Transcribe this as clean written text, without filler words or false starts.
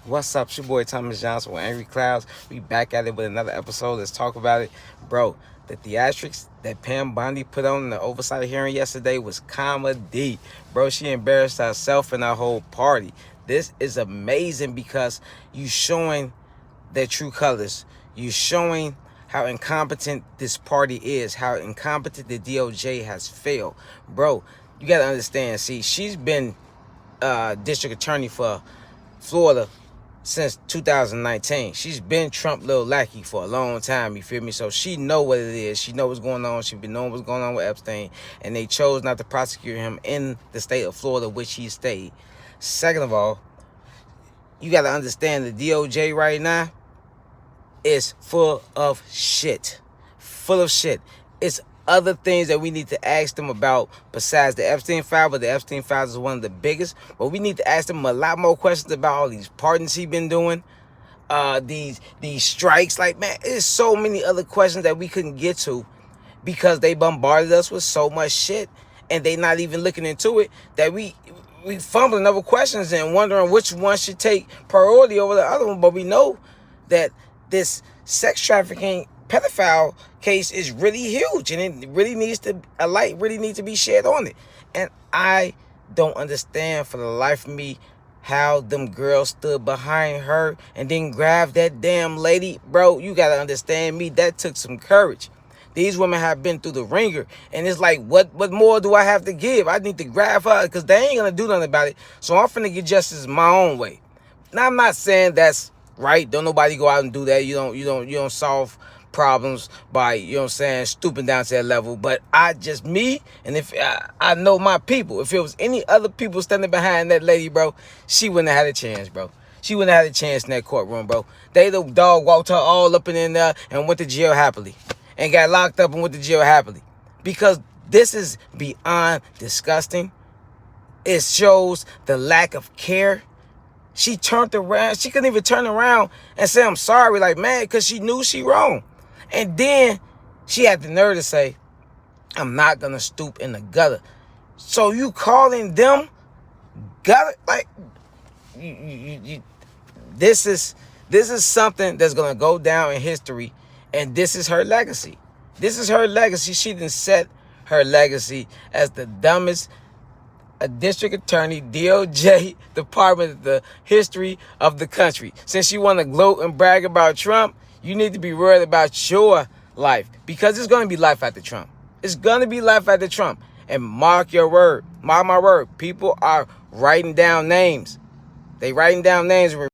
What's up? It's your boy Thomas Johnson with Angry Clouds. We back at it with another episode. Let's talk about it. Bro, the theatrics that Pam Bondi put on in the oversight hearing yesterday was comedy. Bro, she embarrassed herself and her whole party. This is amazing because you showing their true colors. You showing how incompetent this party is, how incompetent the DOJ has failed. Bro, you got to understand. See, she's been district attorney for Florida since 2019. She's been Trump little lackey for a long time, you feel me? So she know what it is. She know what's going on. She been knowing what's going on with Epstein, and they chose not to prosecute him in the state of Florida, which he stayed. Second of all, you got to understand the DOJ right now is full of shit. Full of shit. It's other things that we need to ask them about besides the Epstein file, but the Epstein file is one of the biggest. But we need to ask them a lot more questions about all these pardons he been doing, these strikes. Like, man, there's so many other questions that we couldn't get to because they bombarded us with so much shit, and they not even looking into it, that we fumbling over questions and wondering which one should take priority over the other one. But we know that this sex trafficking pedophile case is really huge, and it really needs to, a light really needs to be shed on it. And I don't understand for the life of me how them girls stood behind her and then grabbed that damn lady. Bro, you gotta understand me, that took some courage. These women have been through the ringer, and it's like, what more do I have to give? I need to grab her because they ain't gonna do nothing about it. So I'm finna get justice my own way. Now, I'm not saying that's right. Don't nobody go out and do that. You don't solve problems by, you know what I'm saying, stooping down to that level. But me, and if I know my people, if it was any other people standing behind that lady, bro, she wouldn't have had a chance, bro. She wouldn't have had a chance in that courtroom, bro. The dog walked her all up and in there and went to jail happily, and got locked up and went to jail happily, because this is beyond disgusting. It shows the lack of care. She turned around. She couldn't even turn around and say, I'm sorry, like, man, because she knew she wrong. And then she had the nerve to say, I'm not going to stoop in the gutter. So you calling them gutter? Like, this is something that's going to go down in history. And this is her legacy. This is her legacy. She done set her legacy as the dumbest district attorney, DOJ department of the history of the country. Since you want to gloat and brag about Trump, you need to be worried about your life, because it's going to be life after Trump. It's going to be life after Trump. And mark your word. Mark my word. People are writing down names. They writing down names.